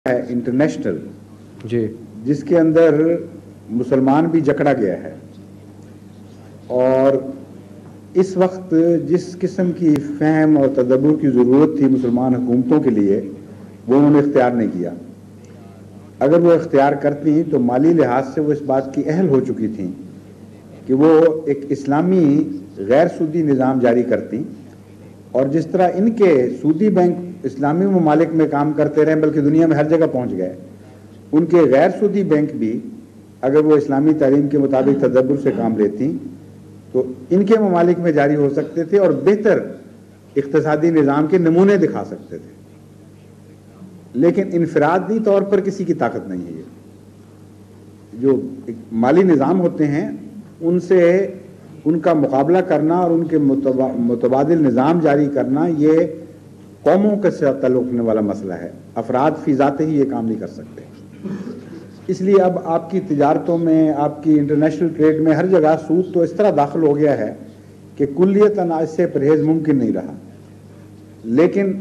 ہے انٹرنیشنل جی جس کے اندر مسلمان بھی جکڑا گیا ہے، اور اس وقت جس قسم کی فہم اور تدبر کی ضرورت تھی مسلمان حکومتوں کے لیے وہ انہوں نے اختیار نہیں کیا۔ اگر وہ اختیار کرتی تو مالی لحاظ سے وہ اس بات کی اہل ہو چکی تھیں کہ وہ ایک اسلامی غیر سودی نظام جاری کرتی، اور جس طرح ان کے سودی بینک اسلامی ممالک میں کام کرتے رہے بلکہ دنیا میں ہر جگہ پہنچ گئے، ان کے غیر سودی بینک بھی اگر وہ اسلامی تعلیم کے مطابق تدبر سے کام لیتی تو ان کے ممالک میں جاری ہو سکتے تھے اور بہتر اقتصادی نظام کے نمونے دکھا سکتے تھے۔ لیکن انفرادی طور پر کسی کی طاقت نہیں ہے۔ یہ جو مالی نظام ہوتے ہیں ان سے ان کا مقابلہ کرنا اور ان کے متبادل نظام جاری کرنا یہ قوموں کے ساتھ تعلق رکھنے والا مسئلہ ہے، افراد فی ذات ہی یہ کام نہیں کر سکتے۔ اس لیے اب آپ کی تجارتوں میں، آپ کی انٹرنیشنل ٹریڈ میں ہر جگہ سود تو اس طرح داخل ہو گیا ہے کہ کلیتاً اس سے پرہیز ممکن نہیں رہا، لیکن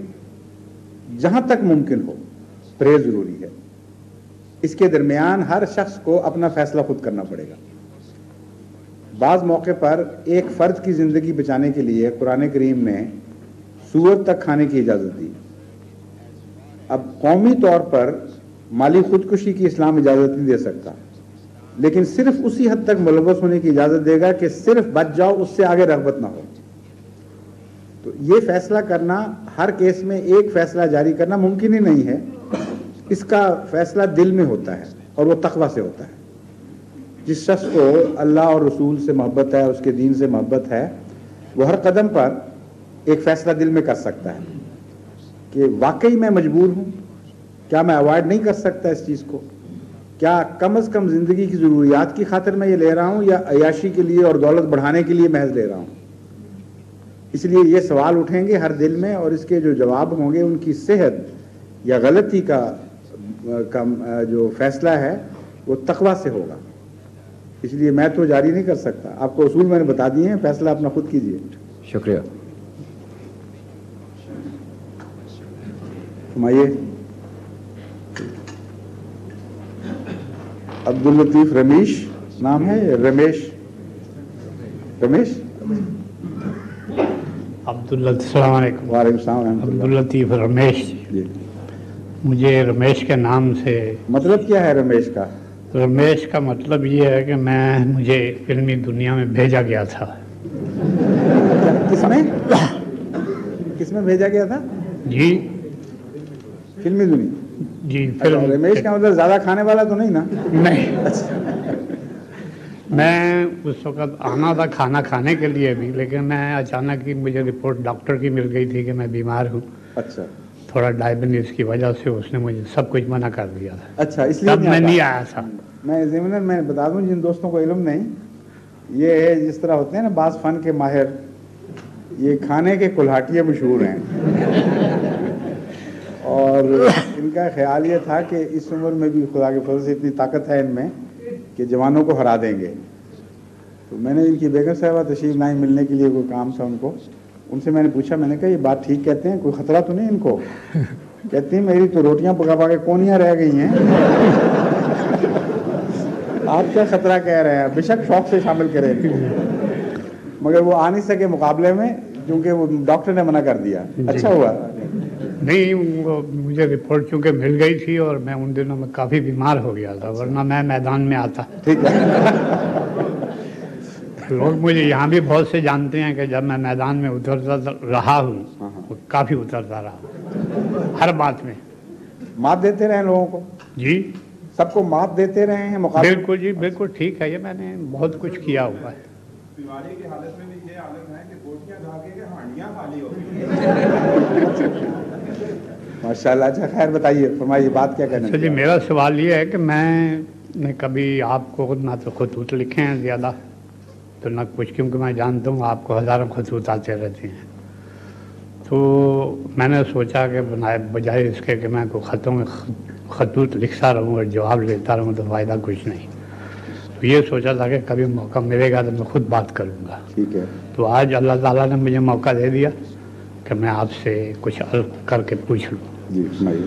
جہاں تک ممکن ہو پرہیز ضروری ہے۔ اس کے درمیان ہر شخص کو اپنا فیصلہ خود کرنا پڑے گا۔ بعض موقع پر ایک فرد کی زندگی بچانے کے لیے قرآن کریم نے سور تک کھانے کی اجازت دی۔ اب قومی طور پر مالی خودکشی کی اسلام اجازت نہیں دے سکتا، لیکن صرف اسی حد تک ملوث ہونے کی اجازت دے گا کہ صرف بچ جاؤ، اس سے آگے رغبت نہ ہو۔ تو یہ فیصلہ کرنا ہر کیس میں ایک فیصلہ جاری کرنا ممکن ہی نہیں ہے۔ اس کا فیصلہ دل میں ہوتا ہے اور وہ تقویٰ سے ہوتا ہے۔ جس شخص کو اللہ اور رسول سے محبت ہے، اس کے دین سے محبت ہے، وہ ہر قدم پر ایک فیصلہ دل میں کر سکتا ہے کہ واقعی میں مجبور ہوں، کیا میں اوائڈ نہیں کر سکتا اس چیز کو، کیا کم از کم زندگی کی ضروریات کی خاطر میں یہ لے رہا ہوں یا عیاشی کے لیے اور دولت بڑھانے کے لیے محض لے رہا ہوں۔ اس لیے یہ سوال اٹھیں گے ہر دل میں، اور اس کے جو جواب ہوں گے ان کی صحت یا غلطی کا جو فیصلہ ہے وہ تقویٰ سے ہوگا۔ اس لیے میں تو جاری نہیں کر سکتا، آپ کو اصول میں نے بتا دیے ہیں، فیصلہ اپنا خود کیجیے۔ شکریہ۔ فرمائیے۔ عبداللطیف رمیش نام ہے، رمیش السلام علیکم۔ وعلیکم السلام ورحمۃ اللہ۔ عبداللطیف رمیش جی، مجھے رمیش کے نام سے، مطلب کیا ہے رمیش کا؟ رمیش کا مطلب یہ ہے کہ مجھے فلمی دنیا میں بھیجا گیا تھا۔ کس میں بھیجا گیا تھا؟ جی فلمی دنیا؟ جی فلم۔ رمیش کا مطلب زیادہ کھانے والا تو نہیں نا؟ نہیں، میں اس وقت آنا تھا کھانا کھانے کے لیے بھی، لیکن میں اچانک ہی مجھے رپورٹ ڈاکٹر کی مل گئی تھی کہ میں بیمار ہوں، اچھا، تھوڑا ڈائبٹیز کی وجہ سے اس نے مجھے سب کچھ منع کر دیا تھا۔ اچھا، اس لیے تب میں نہیں آیا تھا۔ میں ضمن میں بتا دوں جن دوستوں کو علم نہیں، یہ جس طرح ہوتے ہیں نا بعض فن کے ماہر، یہ کھانے کے کلہاٹیے مشہور ہیں، اور ان کا خیال یہ تھا کہ اس عمر میں بھی خدا کے فضل سے اتنی طاقت ہے ان میں کہ جوانوں کو ہرا دیں گے۔ تو میں نے ان کی بیگم صاحبہ تشریف لائیں ملنے کے لیے، کوئی کام تھا ان کو، ان سے میں نے پوچھا، میں نے کہا یہ بات ٹھیک کہتے ہیں، کوئی خطرہ تو نہیں ان کو؟ کہتی ہیں میری تو روٹیاں پکا پا کے کونیاں رہ گئی ہیں، آپ کیا خطرہ کہہ رہے ہیں؟ بے شک شوق سے شامل کریں، مگر وہ آ نہیں سکے مقابلے میں کیونکہ وہ ڈاکٹر نے منع کر دیا۔ اچھا ہوا نہیں، مجھے رپورٹ چونکہ مل گئی تھی اور میں ان دنوں میں کافی بیمار ہو گیا تھا، ورنہ میں میدان میں آتا۔ ٹھیک ہے۔ لوگ مجھے یہاں بھی بہت سے جانتے ہیں کہ جب میں میدان میں اترتا رہا ہوں، کافی اترتا رہا ہر بات میں۔ مات دیتے رہے لوگوں کو؟ جی، سب کو مات دیتے رہے ہیں مقابلے؟ بالکل جی، بالکل ٹھیک ہے، یہ میں نے بہت کچھ کیا ہوا ہے۔ بیماری کی حالت میں بھی یہ عالم ہے کہ بوٹیاں کھا کے ہانڈیاں خالی ہو گئی۔ ماشاء اللہ۔ اچھا، خیر بتائیے، فرمائیے، بات کیا کہنا؟ جی، میرا سوال یہ ہے کہ میں نے کبھی آپ کو نہ تو خطوط لکھے ہیں زیادہ تو نہ کچھ، کیونکہ میں جانتا ہوں آپ کو ہزاروں خطوط آتے رہتے ہیں، تو میں نے سوچا کہ بجائے اس کے کہ میں کوئی خطوط لکھتا رہوں اور جواب لیتا رہوں تو فائدہ کچھ نہیں، تو یہ سوچا تھا کہ کبھی موقع ملے گا تو میں خود بات کروں گا۔ ٹھیک ہے۔ تو آج اللہ تعالیٰ نے مجھے موقع دے دیا کہ میں آپ سے کچھ عرض کر کے پوچھ لوں۔ جی، سنائیے۔